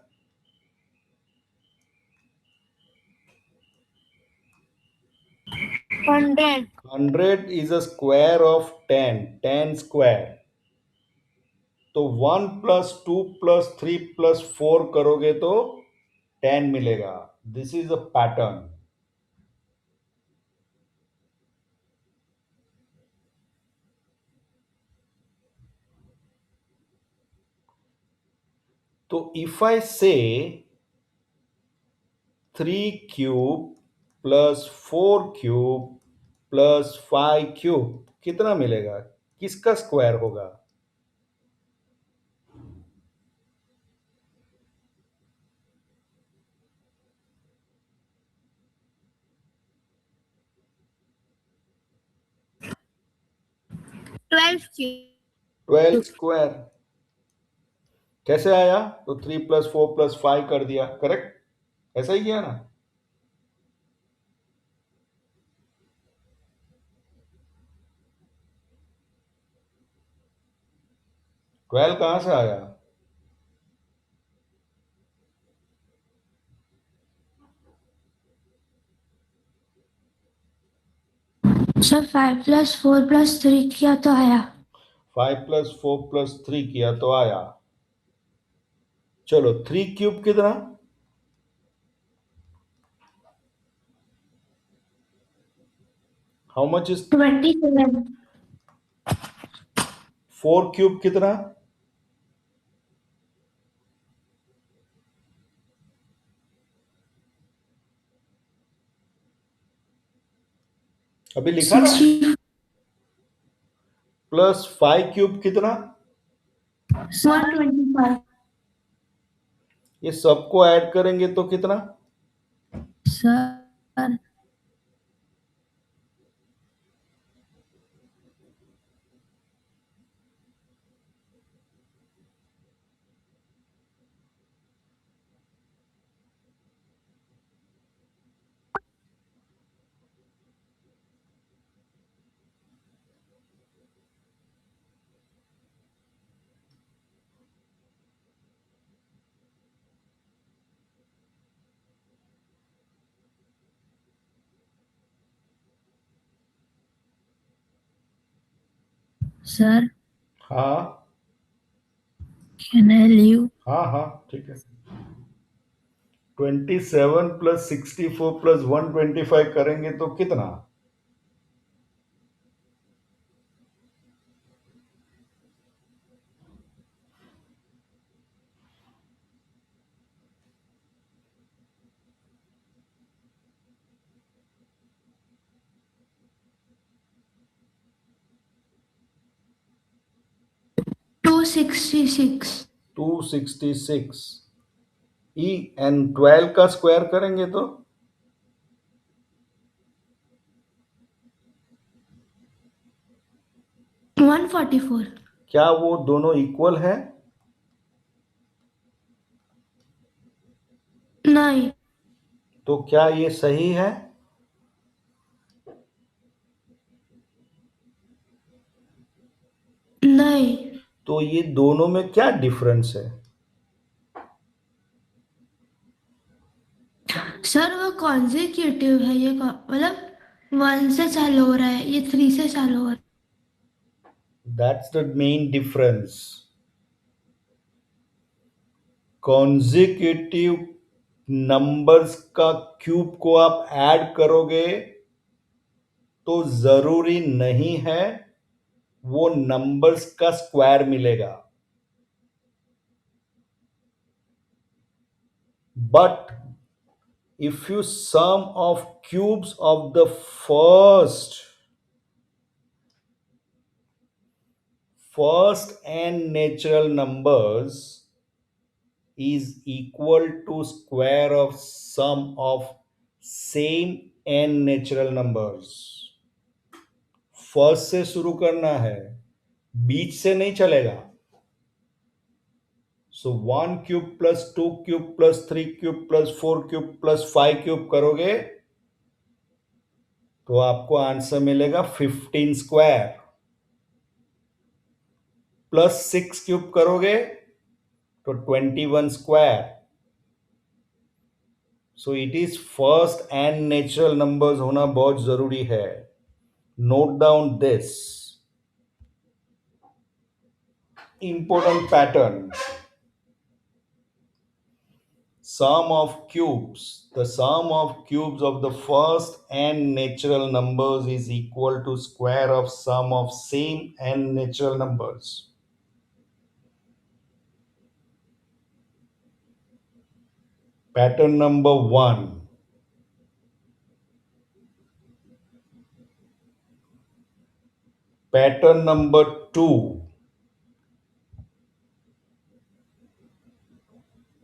100. 100 is a square of 10, 10 square। तो 1 + 2 + 3 + 4 करोगे तो 10 मिलेगा. This is a pattern. तो इफ आई से 3³ + 4³ + 5³ कितना मिलेगा? किसका स्क्वायर होगा? Twelve 12 square. कैसे आया? तो 3 + 4 + 5 कर दिया. करेक्ट, ऐसा ही किया ना. ट्वेल्व कहां से आया? सर 5 + 4 + 3 किया तो आया. 5 + 4 + 3 किया तो आया. चलो 3³ कितना? How much is 27. 4³ कितना? अभी लिखा ना. 60. प्लस 5³ कितना? 125. ये सबको ऐड करेंगे तो कितना? सर सर हाँ कैन आई लीव. हाँ हाँ, ठीक है. 27 + 64 + 125 करेंगे तो कितना? 266. 266. ई एन 12 का स्क्वायर करेंगे तो 144. क्या वो दोनों इक्वल है? नहीं. तो क्या ये सही है? नहीं. तो ये दोनों में क्या डिफरेंस है? सर वो कॉन्जिक्यूटिव है. ये मतलब 1 से चालू हो रहा है, ये 3 से चालू हो रहा है. That's the main difference. Consecutive numbers का क्यूब को आप ऐड करोगे तो जरूरी नहीं है वो नंबर्स का स्क्वायर मिलेगा. But if you sum of cubes of the first n natural numbers is equal to square of sum of same n natural numbers. First से शुरू करना है, बीच से नहीं चलेगा. सो 1³ + 2³ + 3³ + 4³ + 5³ करोगे तो आपको आंसर मिलेगा 15 स्क्वायर. +6³ करोगे तो 21 square. So it is first and natural numbers होना बहुत जरूरी है. Note down this. important pattern. Sum of cubes. The sum of cubes of the first n natural numbers is equal to square of sum of same n natural numbers. Pattern number 1. Pattern number 2.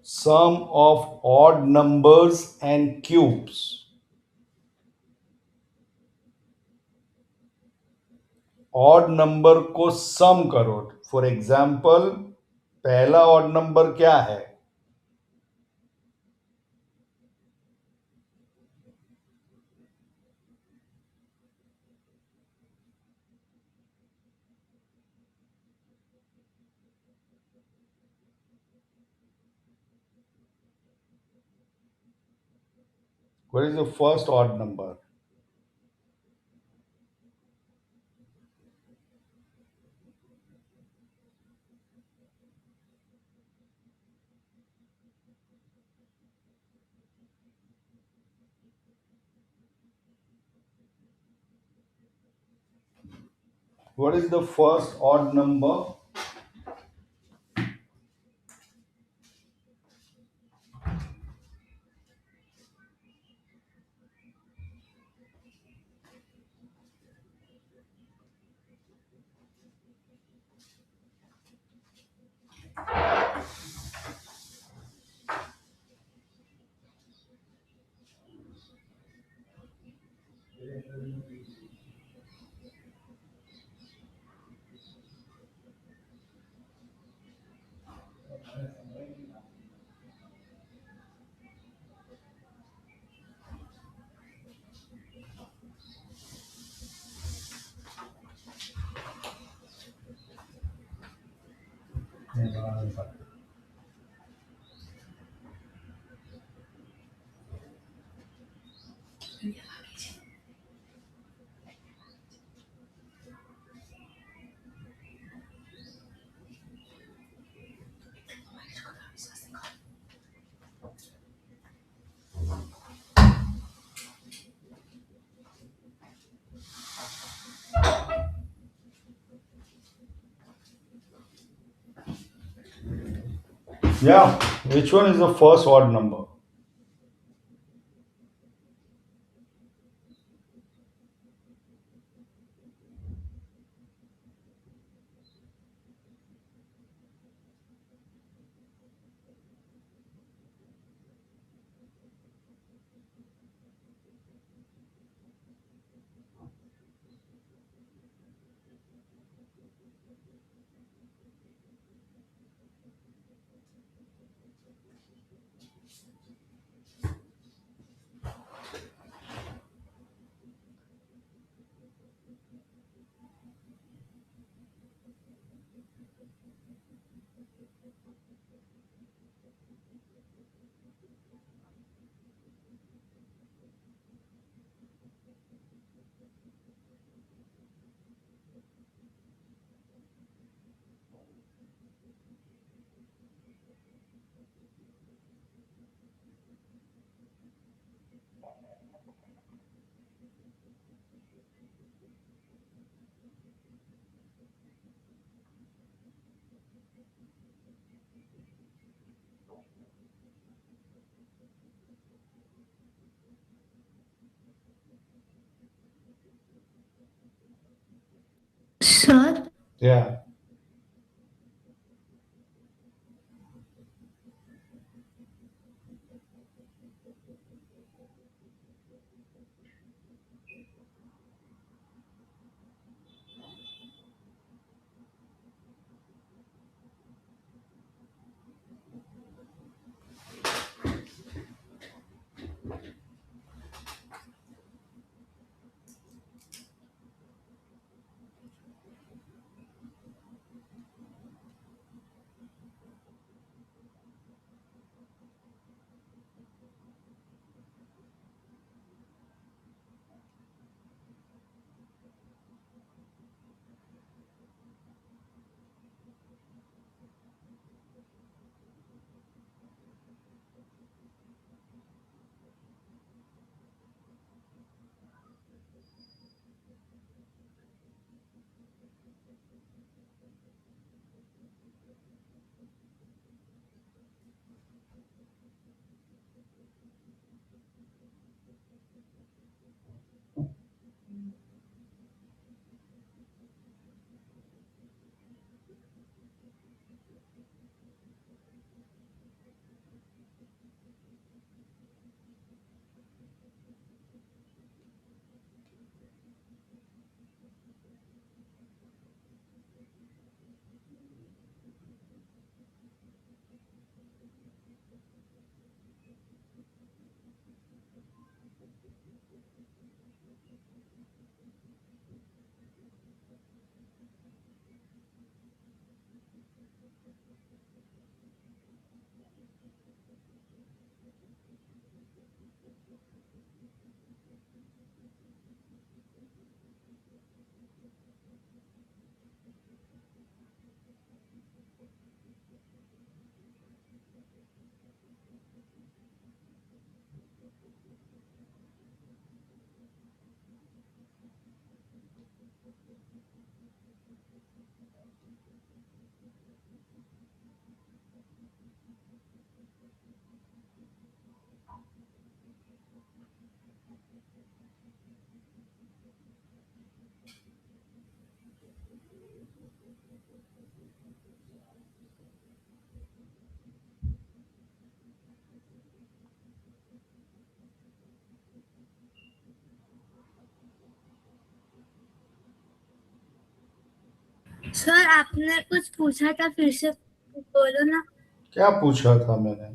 Sum of odd numbers and cubes. Odd number को सम करो. फॉर एग्जाम्पल, पहला ऑड नंबर क्या है? What is the first odd number? What is the first odd number? Yeah, which one is the first odd number? Sir, Yeah. Sir आपने कुछ पूछा था, फिर से बोलो ना। क्या पूछा था मैंने?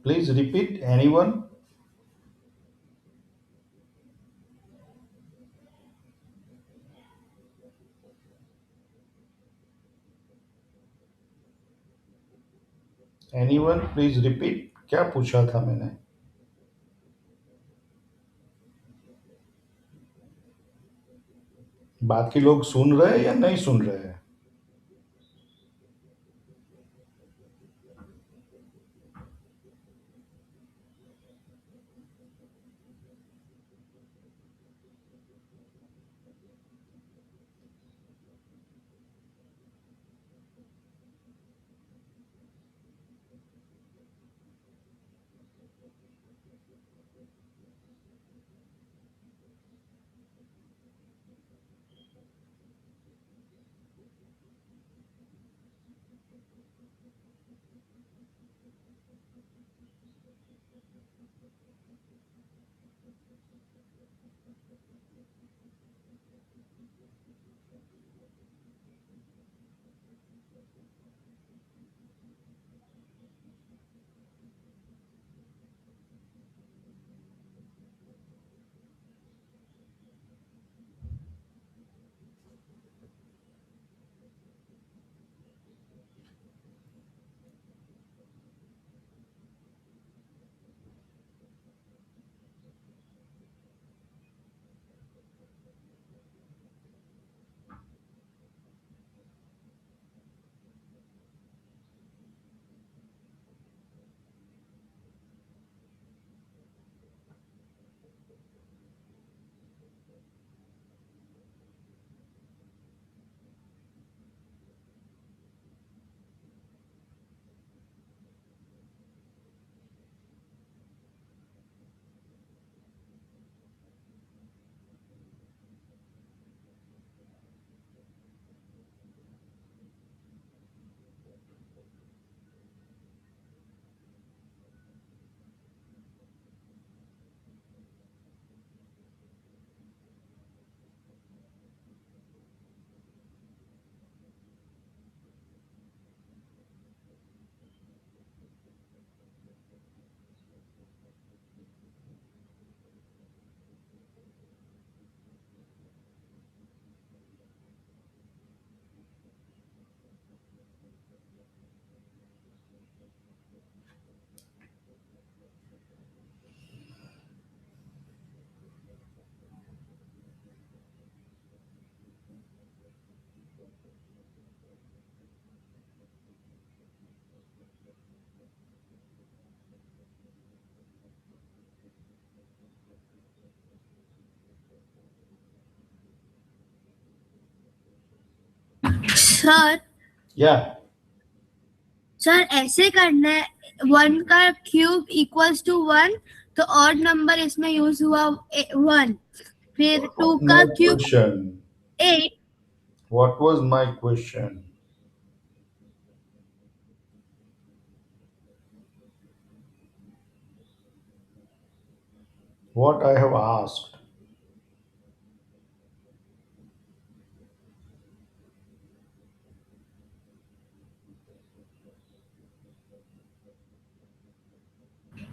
Please repeat, anyone? Anyone please repeat, क्या पूछा था मैंने? बाकी लोग सुन रहे हैं या नहीं सुन रहे हैं? सर या सर ऐसे करना है, 1 का क्यूब इक्वल्स टू 1, तो ऑड नंबर इसमें यूज हुआ 1, फिर 2 का no cube question. 8। What was my question? What I have asked?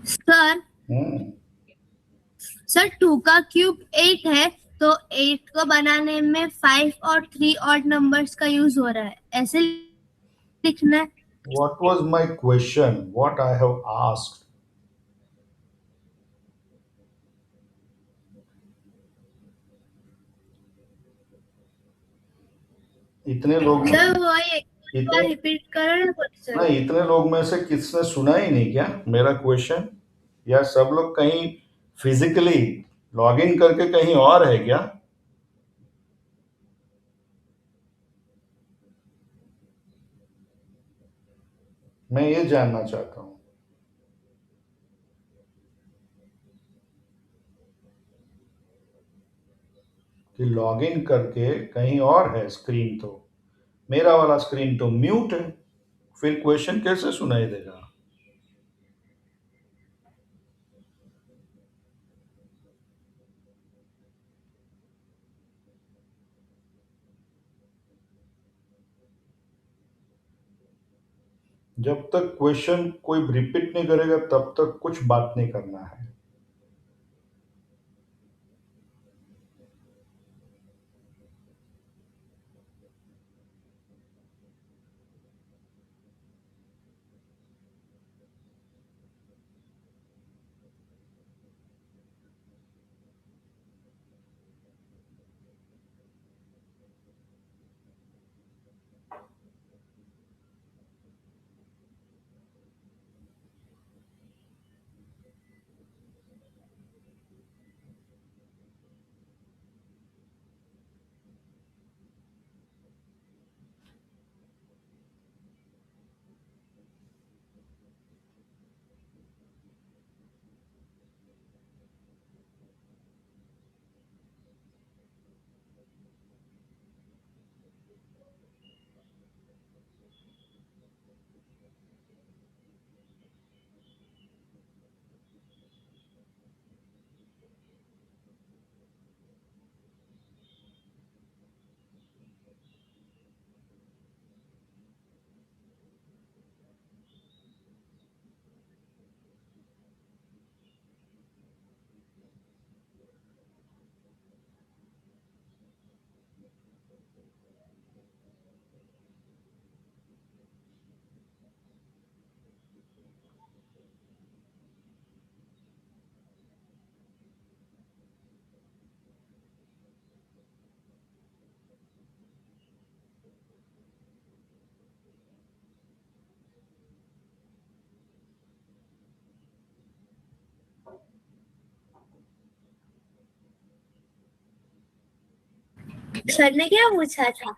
Sir Hmm. Sir 2 का क्यूब 8 है, तो 8 को बनाने में 5 और 3 ऑड नंबर्स का यूज हो रहा है, ऐसे लिखना है। What was my question? What I have asked? इतने लोग में सर वो एक बार इतने रिपीट करो ना क्वेश्चन। नहीं, इतने लोग में से किसने सुना ही नहीं क्या मेरा क्वेश्चन? या सब लोग कहीं फिजिकली लॉग इन करके कहीं और है क्या? मैं ये जानना चाहता हूँ कि लॉग इन करके कहीं और है स्क्रीन, तो मेरा वाला स्क्रीन तो म्यूट है, फिर क्वेश्चन कैसे सुनाई देगा? जब तक क्वेश्चन कोई रिपीट नहीं करेगा तब तक कुछ बात नहीं करना है। सर ने क्या पूछा था?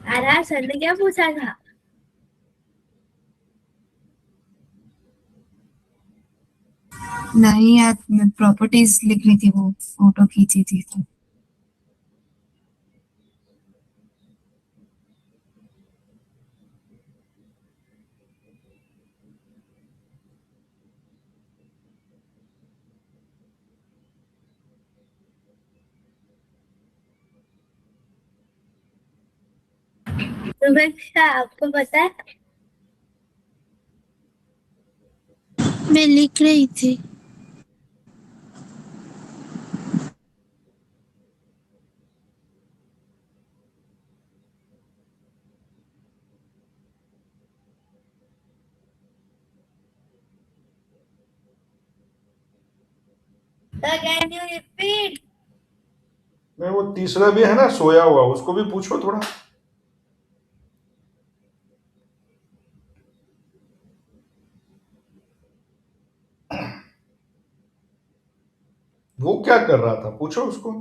अरे सर ने क्या पूछा था? नहीं यार, मैं प्रॉपर्टीज लिख रही थी, वो फोटो खींची थी तो। तुम्हें क्या आपको पता है? मैं लिख रही थी। तो कैन यू रिपीट? मैं वो तीसरा भी है ना सोया हुआ, उसको भी पूछो थोड़ा। वो क्या कर रहा था, पूछो उसको।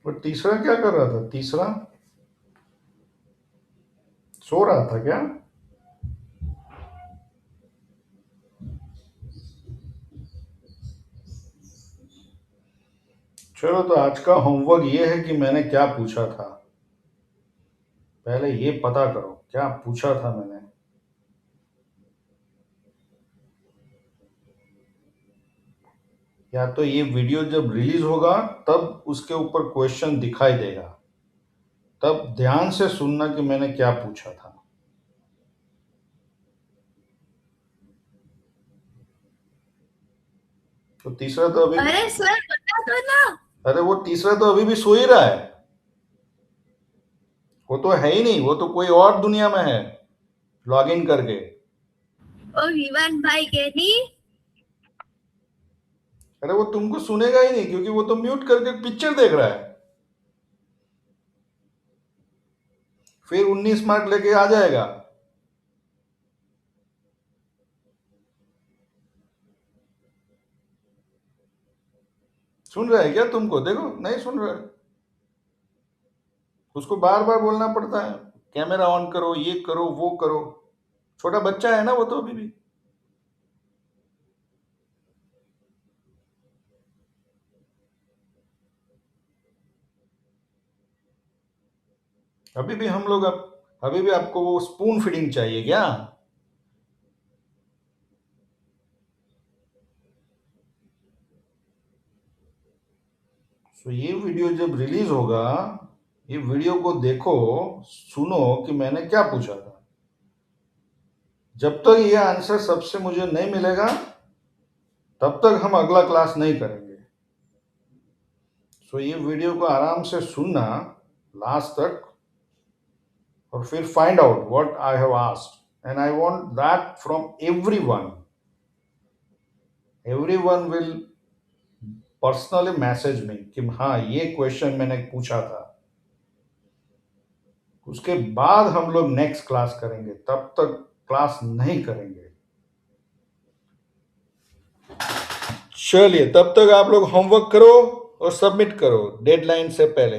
पर तीसरा क्या कर रहा था? तीसरा सो रहा था क्या? चलो, तो आज का होमवर्क ये है कि मैंने क्या पूछा था। पहले ये पता करो क्या पूछा था मैंने। या तो ये वीडियो जब रिलीज होगा तब उसके ऊपर क्वेश्चन दिखाई देगा, तब ध्यान से सुनना कि मैंने क्या पूछा था। तो तीसरा तो अभी, अरे सर बता दो ना। अरे वो तीसरा तो अभी भी सो ही रहा है। वो तो है ही नहीं, वो तो कोई और दुनिया में है, लॉग इन करके। ओ विवान भाई कहनी। अरे वो तुमको सुनेगा ही नहीं, क्योंकि वो तो म्यूट करके पिक्चर देख रहा है। फिर 19 मार्क लेके आ जाएगा। सुन रहा है क्या तुमको? देखो नहीं सुन रहा है, उसको बार बार बोलना पड़ता है, कैमरा ऑन करो, ये करो, वो करो। छोटा बच्चा है ना वो तो अभी भी हम लोग अभी भी आपको वो स्पून फीडिंग चाहिए क्या? तो ये वीडियो जब रिलीज होगा, ये वीडियो को देखो, सुनो कि मैंने क्या पूछा था। जब तक ये आंसर सबसे मुझे नहीं मिलेगा तब तक हम अगला क्लास नहीं करेंगे। तो ये वीडियो को आराम से सुनना लास्ट तक, और फिर find out what I have asked, and I want that from everyone. Everyone will personally message me कि हाँ ये क्वेश्चन मैंने पूछा था। उसके बाद हम लोग नेक्स्ट क्लास करेंगे, तब तक क्लास नहीं करेंगे। चलिए, तब तक आप लोग होमवर्क करो और सबमिट करो डेडलाइन से पहले।